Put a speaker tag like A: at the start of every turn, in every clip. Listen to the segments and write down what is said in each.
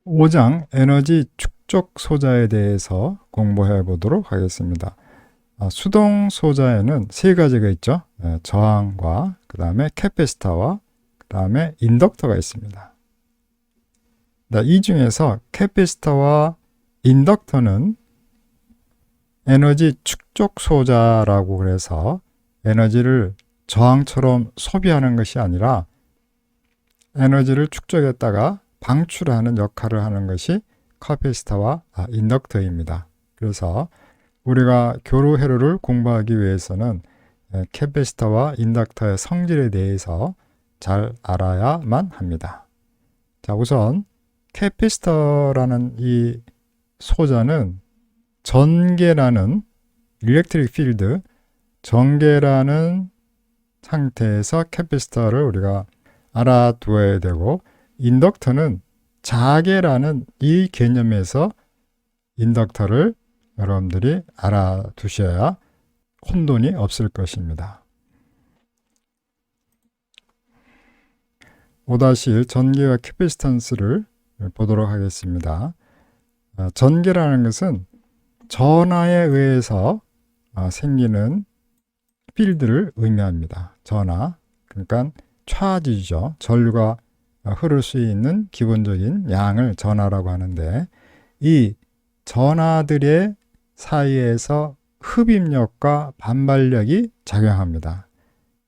A: 5장 에너지 축적 소자에 대해서 공부해 보도록 하겠습니다. 수동 소자에는 세 가지가 있죠. 저항과 그 다음에 캐패시터와 그 다음에 인덕터가 있습니다. 이 중에서 캐패시터와 인덕터는 에너지 축적 소자라고 그래서 에너지를 저항처럼 소비하는 것이 아니라 에너지를 축적했다가 방출하는 역할을 하는 것이 캐패시터와 인덕터입니다. 그래서 우리가 교류 회로를 공부하기 위해서는 캐패시터와 인덕터의 성질에 대해서 잘 알아야만 합니다. 자, 우선 캐패시터라는 이 소자는 전개라는 일렉트릭 필드, 전개라는 상태에서 캐패시터를 우리가 알아두어야 되고, 인덕터는 자개라는 이 개념에서 인덕터를 여러분들이 알아두셔야 혼돈이 없을 것입니다. 5-1 전개와 캐패시턴스를 보도록 하겠습니다. 전개라는 것은 전하에 의해서 생기는 필드를 의미합니다. 전하, 그러니까 차지죠. 전류가 흐를 수 있는 기본적인 양을 전하라고 하는데, 이 전하들의 사이에서 흡입력과 반발력이 작용합니다.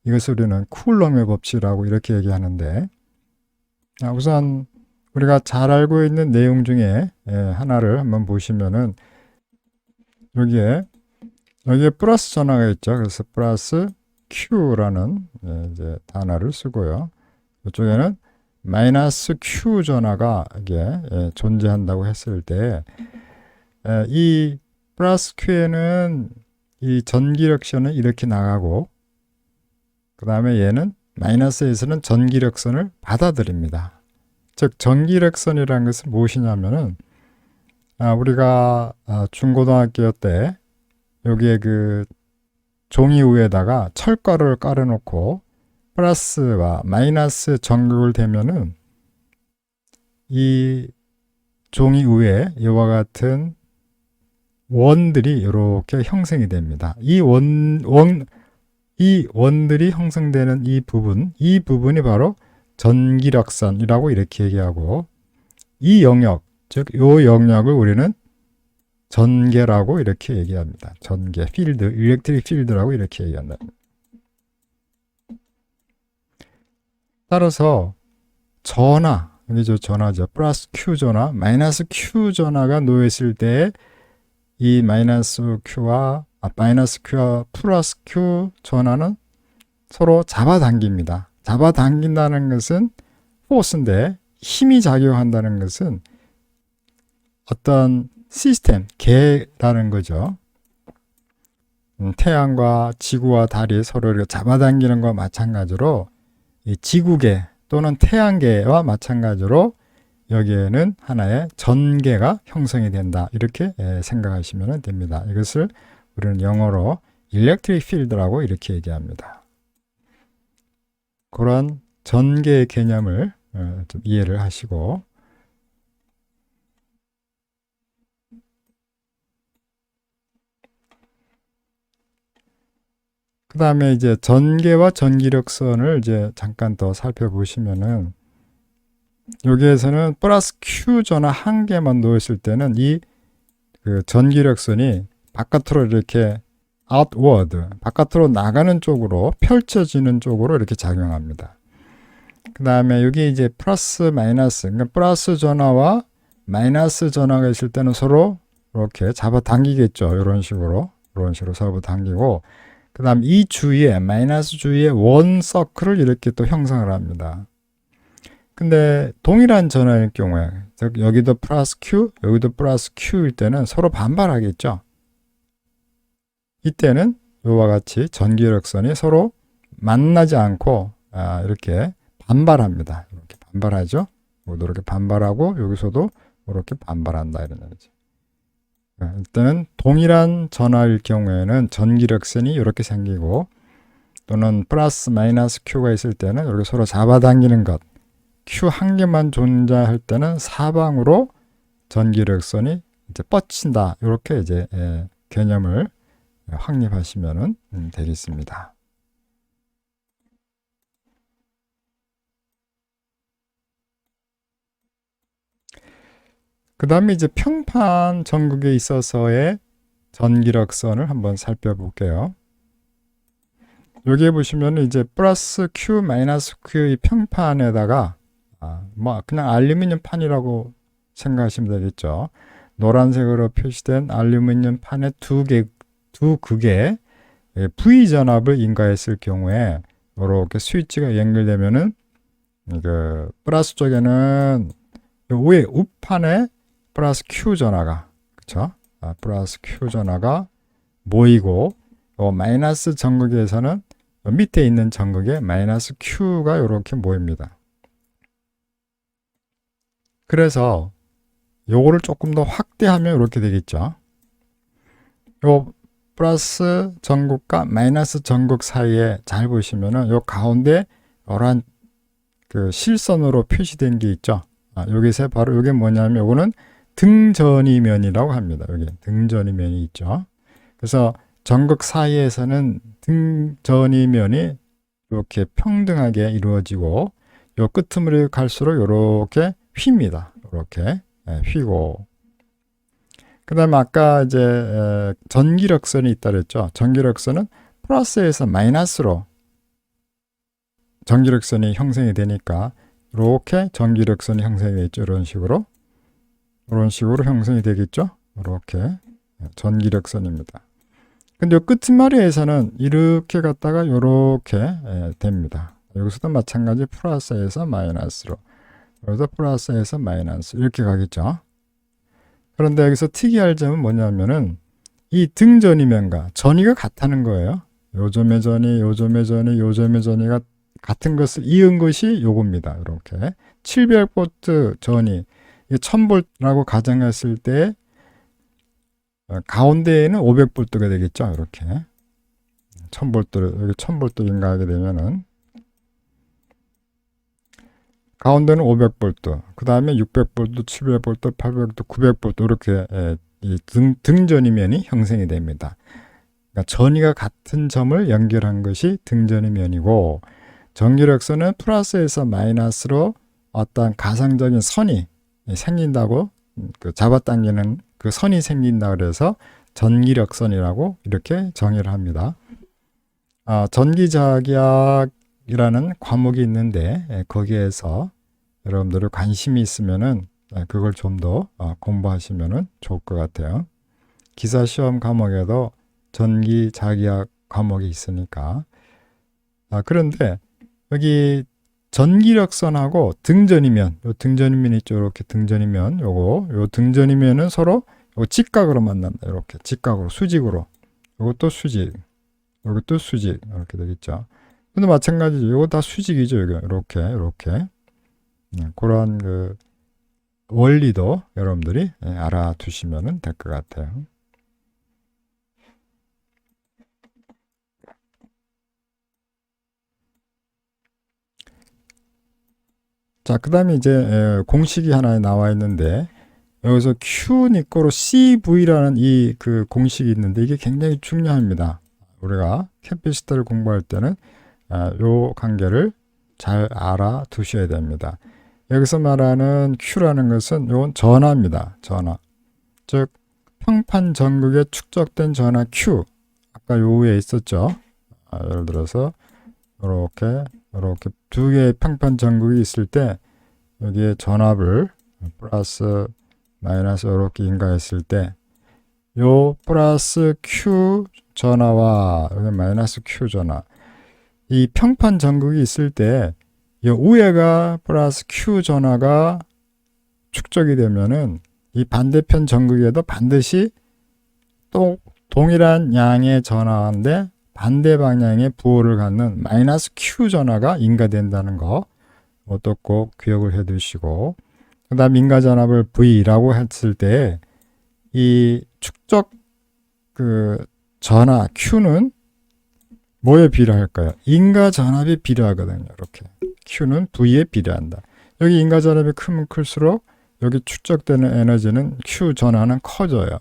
A: 이것을 우리는 쿨럼의 법칙이라고 이렇게 얘기하는데, 우선 우리가 잘 알고 있는 내용 중에 하나를 한번 보시면은 여기에 플러스 전하가 있죠. 그래서 플러스 Q라는 이제 단어를 쓰고요. 이쪽에는 마이너스 Q 전하가 이게 존재한다고 했을 때, 이 플러스 Q에는 이 전기력선은 이렇게 나가고, 그 다음에 얘는 마이너스에서는 전기력선을 받아들입니다. 즉 전기력선이라는 것은 무엇이냐면은, 우리가 중고등학교 때 여기에 그 종이 위에다가 철가루를 깔아놓고 플러스와 마이너스 전극을 대면은 이 종이 위에 이와 같은 원들이 이렇게 형성이 됩니다. 이 원들이 형성되는 이 부분이 바로 전기력선이라고 이렇게 얘기하고, 이 영역, 즉 이 영역을 우리는 전개라고 이렇게 얘기합니다. 전개, 필드, 일렉트릭 필드라고 이렇게 얘기한다. 따라서 전하, 여기죠, 전하죠. 플러스 Q 전하, 마이너스 Q 전하가 놓였을 때 이 마이너스 Q와 플러스 Q 전하는 서로 잡아당깁니다. 잡아당긴다는 것은 포스인데, 힘이 작용한다는 것은 어떤 시스템, 개라는 거죠. 태양과 지구와 달이 서로 이렇게 잡아당기는 것과 마찬가지로 이 지구계 또는 태양계와 마찬가지로 여기에는 하나의 전개가 형성이 된다, 이렇게 생각하시면 됩니다. 이것을 우리는 영어로 일렉트릭 필드라고 이렇게 얘기합니다. 그런 전개의 개념을 좀 이해를 하시고, 그 다음에 이제 전개와 전기력선을 이제 잠깐 더 살펴보시면은, 여기에서는 플러스 Q 전하 한 개만 놓였을 때는 이 그 전기력선이 바깥으로 이렇게 outward, 바깥으로 나가는 쪽으로, 펼쳐지는 쪽으로 이렇게 작용합니다. 그 다음에 여기 이제 플러스 마이너스, 그러니까 플러스 전하와 마이너스 전하가 있을 때는 서로 이렇게 잡아당기겠죠. 이런 식으로 잡아당기고, 그 다음 이 주위에, 마이너스 주위에 원 서클을 이렇게 또 형성을 합니다. 근데 동일한 전하일 경우에, 즉 여기도 플러스 Q, 여기도 플러스 Q일 때는 서로 반발하겠죠. 이때는 이와 같이 전기력선이 서로 만나지 않고 이렇게 반발합니다. 이렇게 반발하죠. 여기도 이렇게 반발하고, 여기서도 이렇게 반발한다, 이런 거죠. 일단은 동일한 전하일 경우에는 전기력선이 이렇게 생기고, 또는 플러스 마이너스 Q가 있을 때는 이렇게 서로 잡아당기는 것, Q 한 개만 존재할 때는 사방으로 전기력선이 이제 뻗친다. 이렇게 이제 개념을 확립하시면 되겠습니다. 그 다음에 이제 평판 전극에 있어서의 전기력선을 한번 살펴볼게요. 여기에 보시면 이제 플러스 Q, 마이너스 Q의 평판에다가 뭐 그냥 알루미늄 판이라고 생각하시면 되겠죠. 노란색으로 표시된 알루미늄 판에 두 극에 V 전압을 인가했을 경우에 이렇게 스위치가 연결되면은 그 플러스 쪽에는 위에 우판에 플러스 Q 전화가 그쵸? 플러스 Q 전화가 모이고 마이너스 전극에서는 밑에 있는 전극에 마이너스 Q가 이렇게 모입니다. 그래서 요거를 조금 더 확대하면 이렇게 되겠죠. 요 플러스 전극과 마이너스 전극 사이에 잘 보시면은 요 가운데 이러한 그 실선으로 표시된 게 있죠. 여기서 바로 이게 뭐냐면 요거는 등전이면이라고 합니다. 여기 등전이면이 있죠. 그래서 전극 사이에서는 등전이면이 이렇게 평등하게 이루어지고 요 끄트머리 갈수록 이렇게 휩니다. 이렇게 휘고 그 다음에 아까 이제 전기력선이 있다 그랬죠. 전기력선은 플러스에서 마이너스로 전기력선이 형성이 되니까 이렇게 전기력선이 형성이 되겠죠. 이런 식으로 형성이 되겠죠. 이렇게 전기력선입니다. 근데 이 끝머리에서는 이렇게 갔다가 이렇게 됩니다. 여기서도 마찬가지 플러스에서 마이너스로 여기서 플러스에서 마이너스 이렇게 가겠죠. 그런데 여기서 특이할 점은 뭐냐면은 이 등전이면과 전이가 같다는 거예요. 요점의 전이, 요점의 전이, 요점의 전이가 같은 것을 이은 것이 요겁니다. 이렇게 700V 전이 1000V라고 가정했을 때 가운데에는 500V가 되겠죠. 이렇게 1000V 여기 1000V 인가하게 되면은 가운데는 500V, 그 다음에 600V, 700V, 800V, 900V 이렇게 이 등전이면이 형성이 됩니다. 그러니까 전이가 같은 점을 연결한 것이 등전이면이고 전기력선은 플러스에서 마이너스로 어떤 가상적인 선이 생긴다고 잡아당기는 그 선이 생긴다 그래서 전기력선이라고 이렇게 정의를 합니다. 전기자기학이라는 과목이 있는데 거기에서 여러분들이 관심이 있으면은 그걸 좀 더 공부하시면 좋을 것 같아요. 기사 시험 과목에도 전기자기학 과목이 있으니까. 그런데 여기 전기력선하고 등전이면, 요 등전이면 있죠. 이렇게 등전이면, 요 등전이면은 서로 직각으로 만난다. 이렇게 직각으로, 수직으로. 요것도 수직, 요것도 수직. 이렇게 되겠죠. 근데 마찬가지죠. 요거 다 수직이죠. 이렇게. 그런 그 원리도 여러분들이 알아두시면 될 것 같아요. 자, 그 다음에 이제 공식이 하나 나와 있는데 여기서 Q=CV라는 이 그 공식이 있는데 이게 굉장히 중요합니다. 우리가 캐피시터를 공부할 때는 요 관계를 잘 알아두셔야 됩니다. 여기서 말하는 Q라는 것은 이건 전하입니다. 전하. 즉 평판 전극에 축적된 전하 Q. 아까 요 위에 있었죠. 예를 들어서 이렇게 두 개의 평판 전극이 있을 때 여기에 전압을 플러스 마이너스 이렇게 인가했을 때 요 플러스 Q 전하와 여기 마이너스 Q 전하 이 평판 전극이 있을 때 이 위에가 플러스 Q 전하가 축적이 되면은 이 반대편 전극에도 반드시 또 동일한 양의 전하인데 반대 방향의 부호를 갖는 마이너스 Q 전하가 인가된다는 거 또 꼭 기억을 해 두시고 그 다음 인가 전압을 V라고 했을 때 이 축적 그 전하 Q는 뭐에 비례할까요? 인가 전압에 비례하거든요. 이렇게 Q는 V에 비례한다. 여기 인가 전압이 크면 클수록 여기 축적되는 에너지는 Q 전하는 커져요.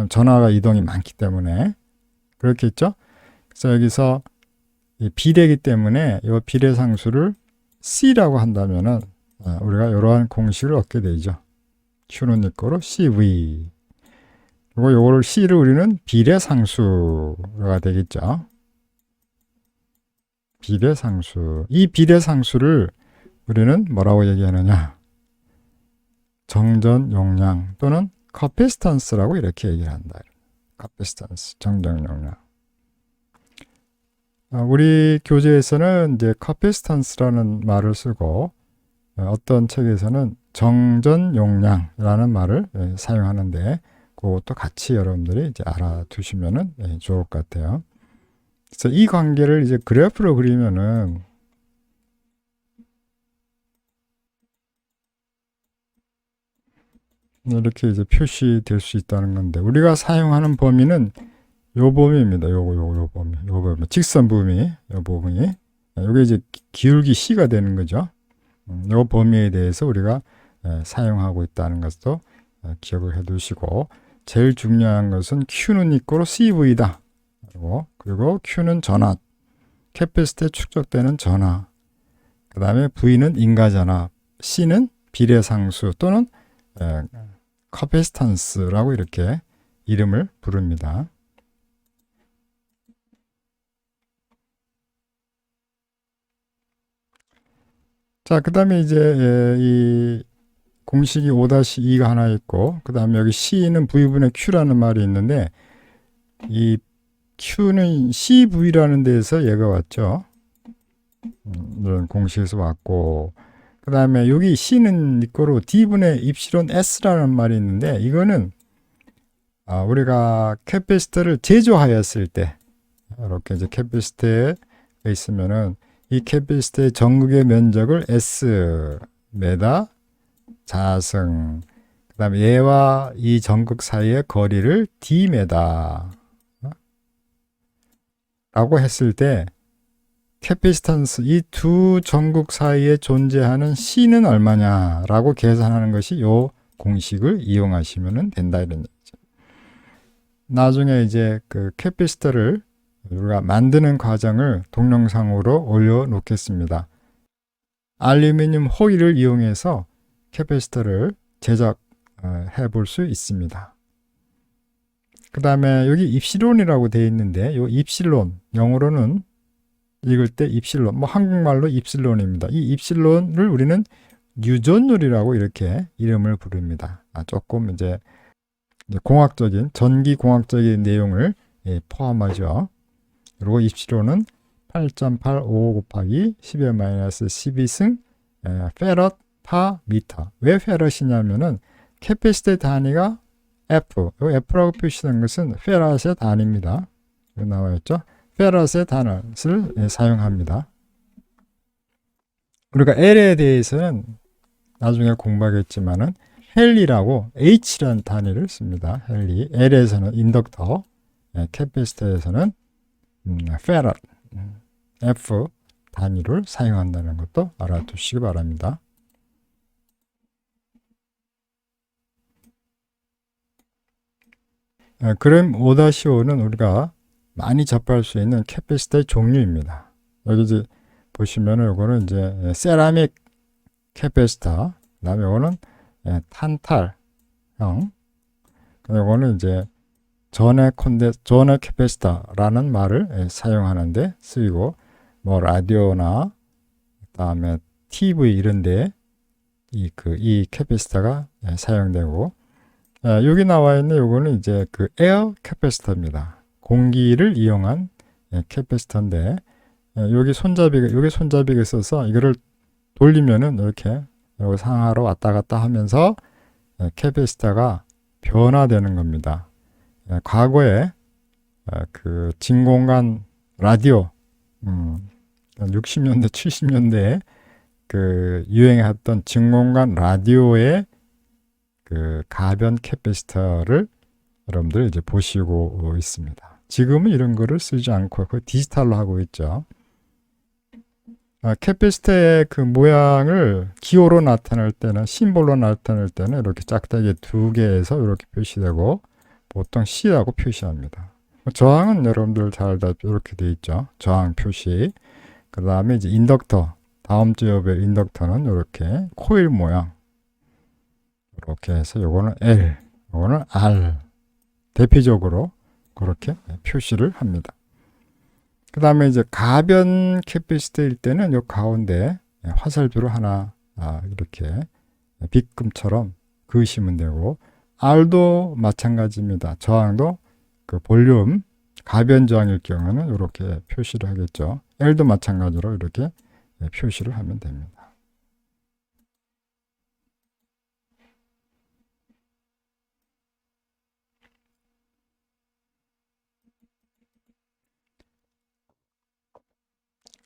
A: 전하가 이동이 많기 때문에 그렇겠죠. 그래서 여기서 비례이기 때문에 이 비례상수를 C라고 한다면은 우리가 이러한 공식을 얻게 되죠. Q는 이꼬로 CV. 그리고 요거를 C를 우리는 비례상수가 되겠죠. 비례상수. 이 비례상수를 우리는 뭐라고 얘기하느냐? 정전 용량 또는 커피스턴스라고 이렇게 얘기를 한다. 커피스턴스, 정전 용량. 우리 교재에서는 이제 커피스턴스라는 말을 쓰고 어떤 책에서는 정전 용량이라는 말을 사용하는데 그것도 같이 여러분들이 이제 알아두시면은 좋을 것 같아요. 그래서 이 관계를 이제 그래프로 그리면은 이렇게 이제 표시될 수 있다는 건데 우리가 사용하는 범위는 요 범위입니다. 요 범위. 직선 범위, 요 범위. 요게 이제 기울기 C가 되는 거죠. 요 범위에 대해서 우리가 사용하고 있다는 것도 기억을 해 두시고 제일 중요한 것은 Q는 이꼬로 CV다. 그리고 Q는 전압, 캐패시티에 축적되는 전압. 그 다음에 V는 인가전압, C는 비례상수 또는 커피스턴스라고 이렇게 이름을 부릅니다. 자, 그 다음에 이제 이 공식이 5-2가 하나 있고 그 다음에 여기 C는 V분의 Q라는 말이 있는데 이 Q는 CV라는 데에서 얘가 왔죠. 이런 공식에서 왔고 그 다음에 여기 C는 이거로 D분의 입실론 S라는 말이 있는데 이거는 우리가 캐패시터를 제조하였을 때 이렇게 이제 캐패시터에 있으면은 이 캐패시터의 전극의 면적을 S 메다 자승 그 다음에 얘와 이 전극 사이의 거리를 D 메다 라고 했을 때 캐피스턴스 이 두 전극 사이에 존재하는 C는 얼마냐 라고 계산하는 것이 이 공식을 이용하시면 된다 이런 얘기죠. 나중에 이제 그 캐피스터를 우리가 만드는 과정을 동영상으로 올려놓겠습니다. 알루미늄 호일을 이용해서 캐피스터를 제작해 볼 수 있습니다. 그 다음에 여기 입실론이라고 되어 있는데 이 입실론 영어로는 읽을 때 입실론 뭐 한국말로 입실론입니다. 이 입실론을 우리는 유전율이라고 이렇게 이름을 부릅니다. 조금 이제 공학적인 전기 공학적인 내용을 포함하죠. 그리고 입실론은 8.855 곱하기 10의 마이너스 12승 페럿 파 미터. 왜 페럿이냐면은 캐패시티 단위가 F. 이 F라고 표시된 것은 페럿의 단위입니다. 여기 나와 있죠. 페럿의 단위를 사용합니다. 우리가 L에 대해서는 나중에 공부하겠지만은 헨리라고 H라는 단위를 씁니다. 헨리. L에서는 인덕터, 캐패시터에서는 페럿, F 단위를 사용한다는 것도 알아두시기 바랍니다. 그램 5-5는 우리가 많이 접할 수 있는 캐패시터의 종류입니다. 여기 이제 보시면은 이거는 이제 세라믹 캐패시터, 그다음에 이거는 탄탈형, 이거는 이제 전해 캐패시터라는 말을 사용하는데 쓰이고 뭐 라디오나 그다음에 TV 이런데 이 캐패시터가 사용되고 여기 나와 있는 요거는 이제 그 에어 캐패시터입니다. 공기를 이용한 캐패시터인데 여기 손잡이가 있어서 이거를 돌리면은 이렇게 상하로 왔다 갔다 하면서 캐패시터가 변화되는 겁니다. 과거에 그 진공관 라디오 60년대 70년대에 그 유행했던 진공관 라디오의 그 가변 캐패시터를 여러분들 이제 보시고 있습니다. 지금은 이런 거를 쓰지 않고 거의 디지털로 하고 있죠. 캐피스트의 그 모양을 기호로 나타낼 때는, 심볼로 나타낼 때는 이렇게 짝대기 2개에서 이렇게 표시되고, 보통 C라고 표시합니다. 저항은 여러분들 잘 다 이렇게 돼 있죠. 저항 표시. 그 다음에 이제 인덕터, 다음 주에 볼 인덕터는 이렇게 코일 모양. 이렇게 해서 요거는 L, 요거는 R. 대표적으로 그렇게 표시를 합니다. 그 다음에 이제 가변 캐피시티일 때는 요 가운데 화살표로 하나 이렇게 빗금처럼 그으시면 되고, R도 마찬가지입니다. 저항도 그 볼륨 가변 저항일 경우는 이렇게 표시를 하겠죠. L도 마찬가지로 이렇게 표시를 하면 됩니다.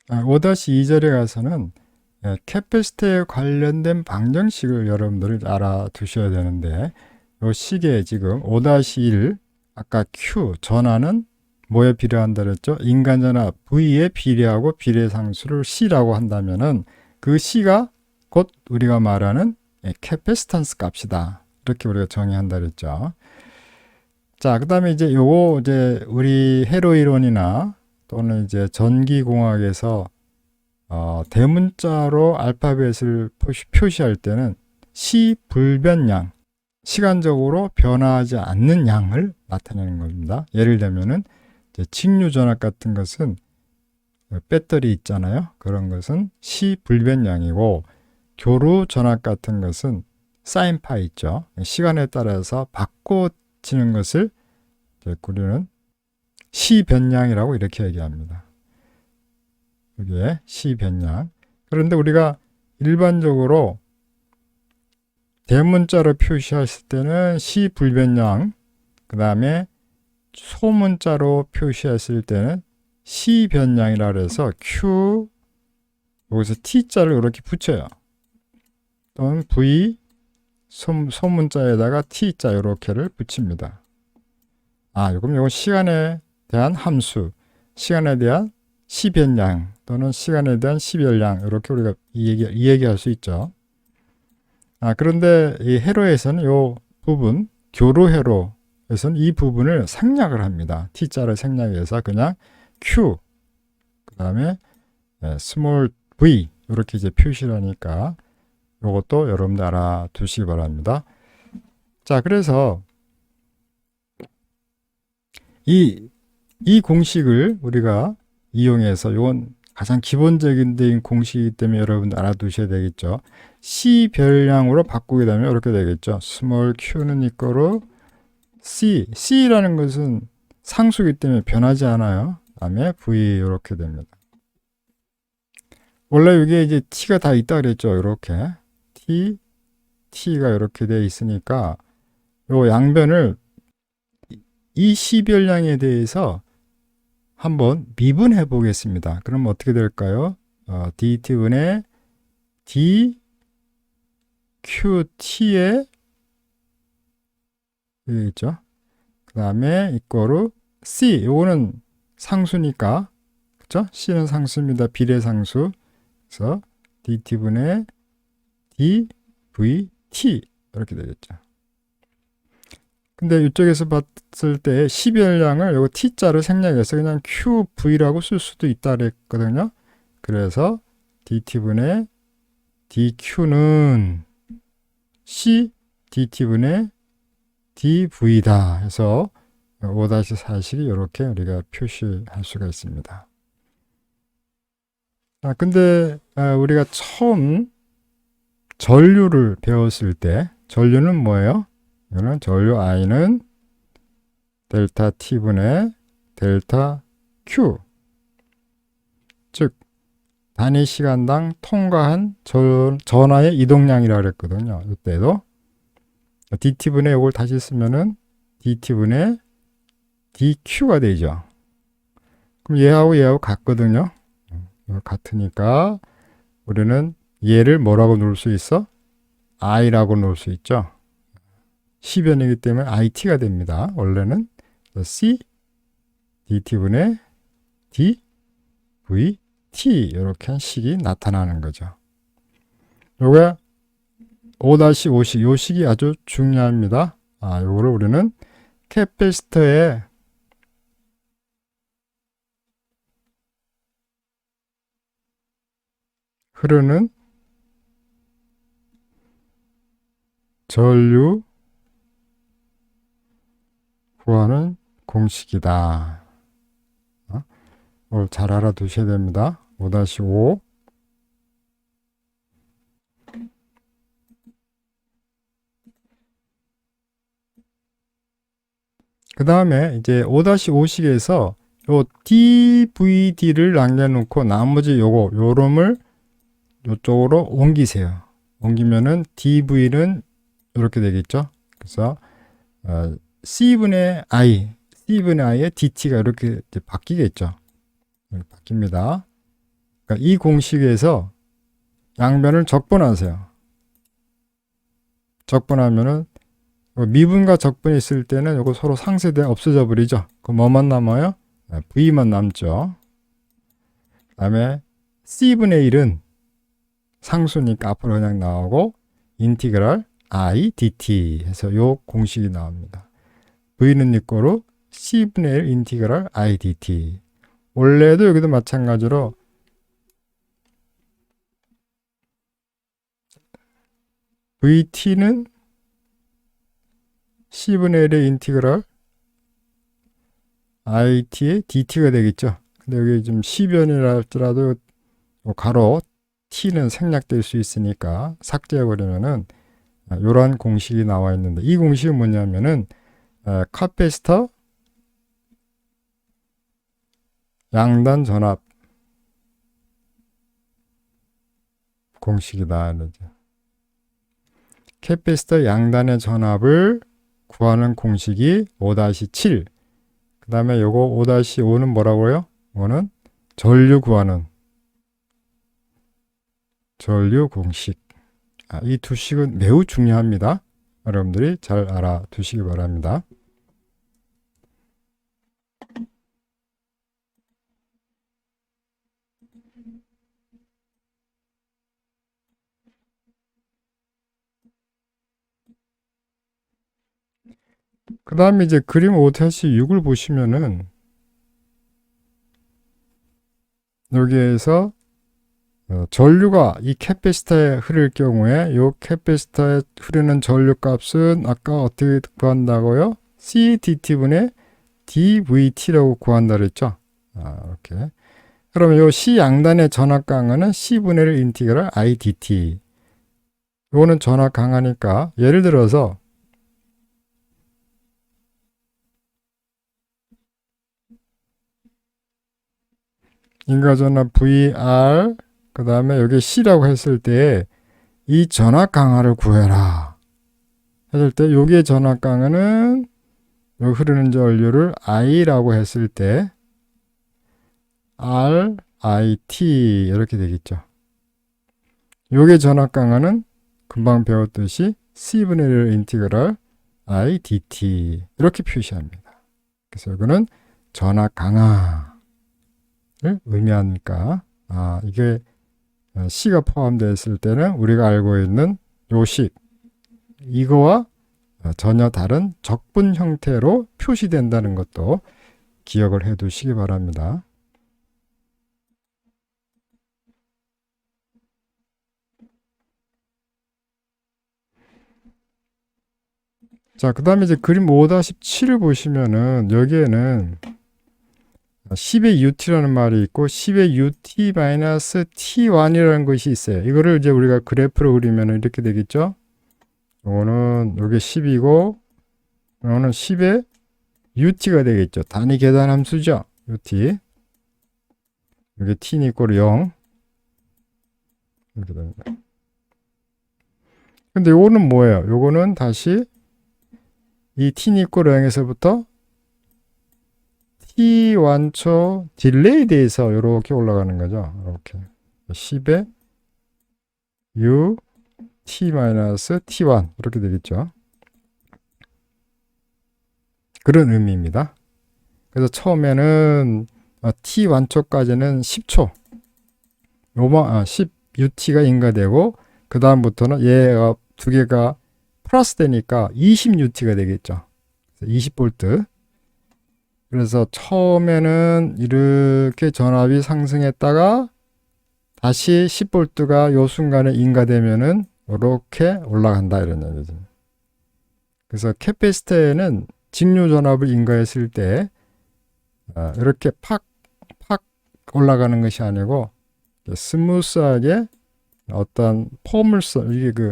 A: 아, 5-2절에 가서는 캐패시티에 관련된 방정식을 여러분들이 알아두셔야 되는데, 이 식에 지금 5-1 아까 Q 전하는 뭐에 비례한다 그랬죠? 인간전하 V에 비례하고 비례상수를 C라고 한다면은 그 C가 곧 우리가 말하는 캐패시턴스 값이다. 이렇게 우리가 정의한다 그랬죠. 자, 그다음에 이제 요거 이제 우리 회로 이론이나 또는 이제 전기공학에서 대문자로 알파벳을 표시할 때는 시 불변량, 시간적으로 변화하지 않는 양을 나타내는 겁니다. 예를 들면은 직류 전압 같은 것은 배터리 있잖아요. 그런 것은 시 불변량이고, 교루 전압 같은 것은 사인파 있죠. 시간에 따라서 바꿔지는 것을 우리는 시 변량이라고 이렇게 얘기합니다. 이게 시 변량. 그런데 우리가 일반적으로 대문자로 표시했을 때는 시 불변량, 그 다음에 소문자로 표시했을 때는 시 변량이라 해서 Q, 여기서 T자를 이렇게 붙여요. 또는 V, 소문자에다가 T자 이렇게를 붙입니다. 그럼 이건 시간에 대한 함수, 시간에 대한 시변량 또는 시간에 대한 시별량, 이렇게 우리가 얘기할 수 있죠. 그런데 이 회로에서는 이 부분, 교로 회로에서는 이 부분을 생략을 합니다. T자를 생략해서 그냥 Q, 그 다음에 스몰 v 이렇게 이제 표시를 하니까 이것도 여러분들 알아두시기 바랍니다. 자, 그래서 이 공식을 우리가 이용해서, 이건 가장 기본적인 공식이기 때문에 여러분들 알아두셔야 되겠죠. C 별량으로 바꾸게 되면 이렇게 되겠죠. 스몰 q는 이거로 C라는 것은 상수이기 때문에 변하지 않아요. 다음에 V 이렇게 됩니다. 원래 이게 이제 T가 다 있다 그랬죠. 이렇게 T가 이렇게 돼 있으니까 요 양변을 이 C별량에 대해서 한번 미분해 보겠습니다. 그럼 어떻게 될까요? DT분의 DQT에 여기 있죠. 그 다음에 이거로 C, 요거는 상수니까, 그쵸? C는 상수입니다. 비례상수. 그래서 DT분의 DVT 이렇게 되겠죠. 근데 이쪽에서 봤을 때 시별량을 요거 T자를 생략해서 그냥 QV라고 쓸 수도 있다 그랬거든요. 그래서 DT분의 DQ는 C DT분의 DV다 해서 5-4식이 이렇게 우리가 표시할 수가 있습니다. 근데 우리가 처음 전류를 배웠을 때 전류는 뭐예요? 이거는 전류 I는 델타 T분의 델타 Q, 즉 단위 시간당 통과한 전하의 이동량이라고 그랬거든요. 이때도 DT분의 이걸 다시 쓰면은 DT분의 DQ가 되죠. 그럼 얘하고 같거든요. 같으니까 우리는 얘를 뭐라고 놓을 수 있어? I라고 놓을 수 있죠. 시변이기 때문에 IT가 됩니다. 원래는 C DT분의 DVT t 이렇게 한 식이 나타나는 거죠. 요게 5-5식, 요 식이 아주 중요합니다. 요거를 우리는 캐패시터에 흐르는 전류 구하는 공식이다. 이걸 잘 알아두셔야 됩니다. 5-5. 그 다음에 이제 5-5식에서 요 DVD를 남겨놓고 나머지 요름을 요쪽으로 옮기세요. 옮기면은 DV는 이렇게 되겠죠. 그래서 C분의 I의 DT가 이렇게 이제 바뀌겠죠. 이렇게 바뀝니다. 그러니까 이 공식에서 양변을 적분하세요. 적분하면은 미분과 적분이 있을 때는 이거 서로 상쇄돼 없어져 버리죠. 그럼 뭐만 남아요? V만 남죠. 그 다음에 C분의 1은 상수니까 앞으로 그냥 나오고 인티그랄 I dt 해서 요 공식이 나옵니다. V는 이꼬로 C분의 1 인티그랄 I dt. 원래도 여기도 마찬가지로 VT는 C분의 1의 인티그랄 IT의 DT가 되겠죠. 근데 여기 좀 C변이라 할지라도 가로 T는 생략될 수 있으니까 삭제해버리면은 이러한 공식이 나와 있는데 이 공식은 뭐냐면은 카패시터 양단 전압 공식이다. 캐패시터 양단의 전압을 구하는 공식이 5-7. 그 다음에 요거 5-5는 뭐라고요? 이거는 전류 구하는 전류 공식. 이 두 식은 매우 중요합니다. 여러분들이 잘 알아두시기 바랍니다. 그 다음에 이제 그림 5-6을 보시면은 여기에서 전류가 이 캐패시터에 흐를 경우에 이 캐패시터에 흐르는 전류 값은 아까 어떻게 구한다고요? CDT분의 DVT라고 구한다 그랬죠? 이렇게. 그러면 이 C 양단의 전압 강하는 C분의 1 인티그랄 IDT. 이거는 전압 강하니까 예를 들어서 인가전압 VR 그 다음에 여기 C라고 했을 때 이 전압 강하를 구해라 했을 때 여기에 전압 강하는 여기 흐르는 전류를 I라고 했을 때 RIT 이렇게 되겠죠. 요게 전압 강하는 금방 배웠듯이 C분의 1 인티그랄 IDT 이렇게 표시합니다. 그래서 이거는 전압 강하를 의미하니까 이게 C가 포함되어 있을 때는 우리가 알고 있는 요식 이거와 전혀 다른 적분 형태로 표시된다는 것도 기억을 해 두시기 바랍니다. 자, 그 다음에 이제 그림 5-7을 보시면은 여기에는 10의 UT라는 말이 있고 10의 UT-T1이라는 것이 있어요. 이거를 이제 우리가 그래프로 그리면 이렇게 되겠죠. 요거는 요게 10이고 요거는 10의 UT가 되겠죠. 단위 계산 함수죠. UT. 여기 T는 이꼴 0. 이렇게 됩니다. 근데 요거는 뭐예요? 요거는 다시 이 T는 이꼴 0에서부터 T1초 딜레이에 대해서 이렇게 올라가는 거죠. 이렇게 10의 U T-T1 이렇게 되겠죠. 그런 의미입니다. 그래서 처음에는 T1초까지는 10초 10UT가 인가되고 그 다음부터는 얘가 두 개가 플러스 되니까 20UT가 되겠죠. 20V. 그래서 처음에는 이렇게 전압이 상승했다가 다시 10V가 요 순간에 인가되면은 이렇게 올라간다 이런 얘기죠. 그래서 캐패시터에는 직류 전압을 인가했을 때 이렇게 팍 올라가는 것이 아니고 스무스하게 어떤 포물선 이게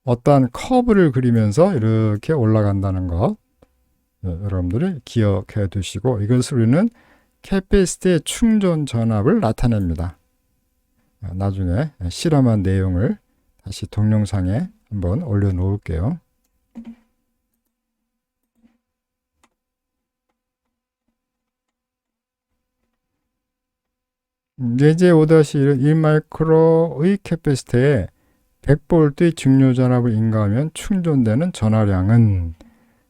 A: 어떤 커브를 그리면서 이렇게 올라간다는 것 여러분들이 기억해 두시고 이것을 우리는 캐패시터의 충전 전압을 나타냅니다. 나중에 실험한 내용을 다시 동영상에 한번 올려놓을게요. 예제 5-1은 1마이크로의 캐패시터에 100V의 직류 전압을 인가하면 충전되는 전화량은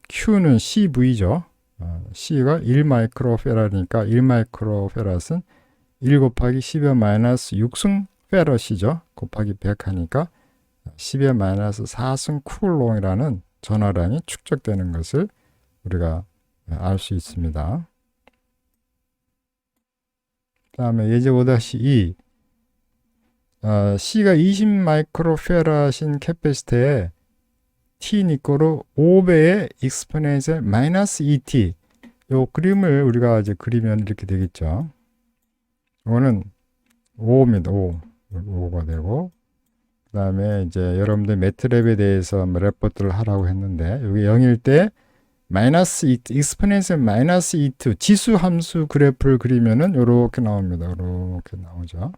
A: Q는 CV죠. C가 1마이크로페라드니까 1마이크로페라드는 1 곱하기 10의 마이너스 6승 페럿이죠. 곱하기 100 하니까 10의 마이너스 4승 쿨롱이라는 전화량이 축적되는 것을 우리가 알 수 있습니다. 그 다음에 예제 5-2 C가 20 마이크로페라드인 캐패시터에 T=5배의 익스포넨셜 마이너스 2T 요 그림을 우리가 이제 그리면 이렇게 되겠죠. 이거는 5입니다. 5가 되고 그 다음에 이제 여러분들 매트랩에 대해서 레포트를 하라고 했는데 여기 0일 때 마이너스 2, 익스포넨셜 마이너스 2 지수 함수 그래프를 그리면은 이렇게 나옵니다. 이렇게 나오죠.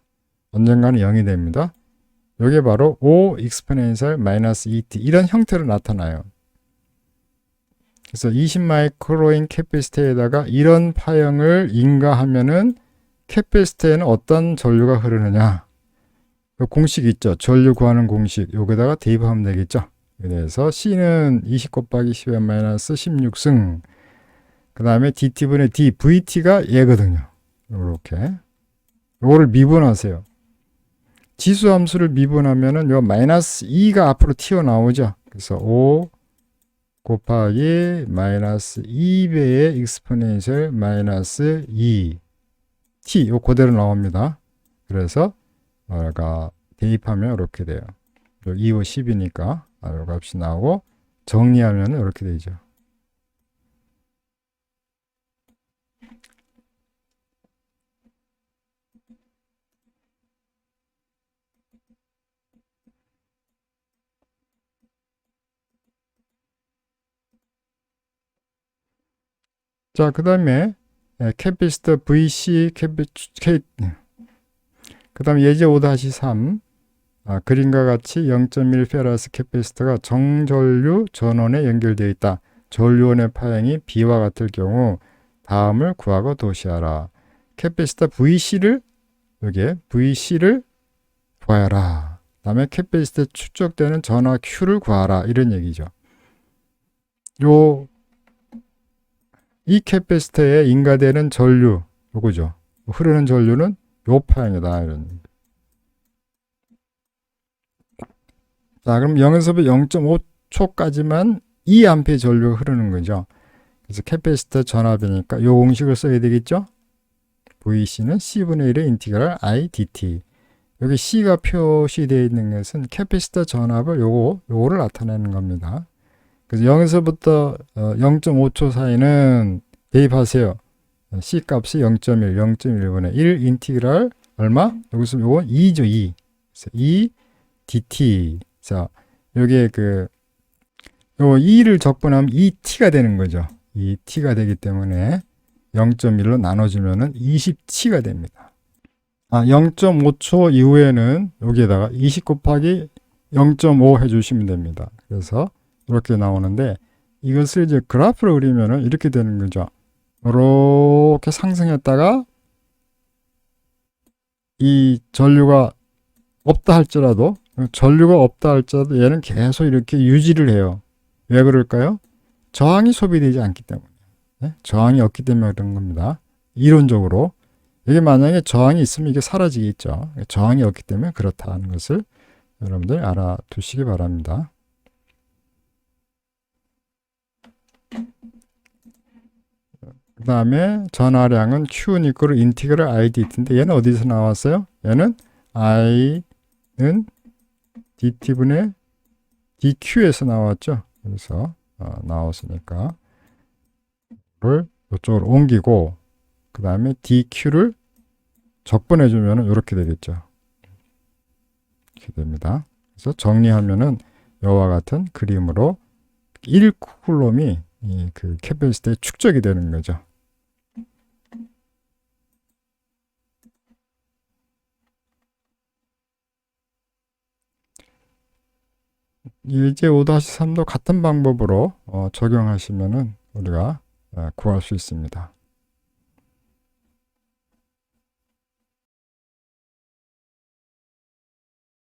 A: 언젠가는 0이 됩니다. 이게 바로 5 익스포넨셜 마이너스 2t 이런 형태로 나타나요. 그래서 20 마이크로인 캐패시터에다가 이런 파형을 인가하면은 캐패시터에는 어떤 전류가 흐르느냐 공식 있죠. 전류 구하는 공식 여기다가 대입하면 되겠죠. 그래서 C는 20 곱하기 10의 마이너스 16승 그 다음에 DT분의 D, VT가 얘거든요. 이렇게 이거를 미분하세요. 지수 함수를 미분하면은 요 마이너스 2가 앞으로 튀어나오죠. 그래서 5 곱하기 마이너스 2배의 익스포넨셜 마이너스 2 t 요 그대로 나옵니다. 그래서 대입하면 이렇게 돼요. 2, 5, 10이니까 요 값이 나오고 정리하면 이렇게 되죠. 자, 그 다음에 캐패시터 VC 그 다음에 예제 5-3 그림과 같이 0.1페라스 캐패시터가 정전류 전원에 연결되어 있다. 전류원의 파형이 B와 같을 경우 다음을 구하고 도시하라. 캐패시터 VC를 여기에 VC를 구하라. 다음에 캐패시터에 축적되는 전하 Q를 구하라. 이런 얘기죠. 이 캐패시터에 인가되는 전류 요거죠. 흐르는 전류는 요 파형이다. 이런. 자, 그럼 0에서부터 0.5초까지만 2A 전류가 흐르는 거죠. 그래서 캐패시터 전압이니까 요 공식을 써야 되겠죠. VC는 C분의 1의 인티그랄 I dt. 여기 C가 표시되어 있는 것은 캐패시터 전압을 요거를 나타내는 겁니다. 그래서 0에서부터 0.5초 사이는 대입하세요. C 값이 0.1, 0.1분의 1 인티그랄 얼마? 여기서 요건 2죠, 2. 그래서 2 dt. 자, 여기에 요 2를 적분하면 2t가 되는 거죠. 2t가 되기 때문에 0.1로 나눠주면은 20t가 됩니다. 0.5초 이후에는 여기에다가 20 곱하기 0.5 해주시면 됩니다. 그래서 이렇게 나오는데 이것을 이제 그래프로 그리면은 이렇게 되는 거죠. 이렇게 상승했다가 이 전류가 없다 할지라도 얘는 계속 이렇게 유지를 해요. 왜 그럴까요? 저항이 소비되지 않기 때문에. 네? 저항이 없기 때문에 그런 겁니다. 이론적으로. 이게 만약에 저항이 있으면 이게 사라지겠죠. 저항이 없기 때문에 그렇다는 것을 여러분들 알아두시기 바랍니다. 그 다음에 전화량은 Q는 이꼬르 인티그럴 IDT인데 얘는 어디서 나왔어요? 얘는 I는 DT분의 DQ에서 나왔죠. 그래서 나왔으니까 를 이쪽으로 옮기고 그 다음에 DQ를 적분해 주면 이렇게 되겠죠. 이렇게 됩니다. 그래서 정리하면은 이와 같은 그림으로 1쿠글롬이 그 캐패시티에 축적이 되는 거죠. 이제 5-3도 같은 방법으로 적용하시면은 우리가 구할 수 있습니다.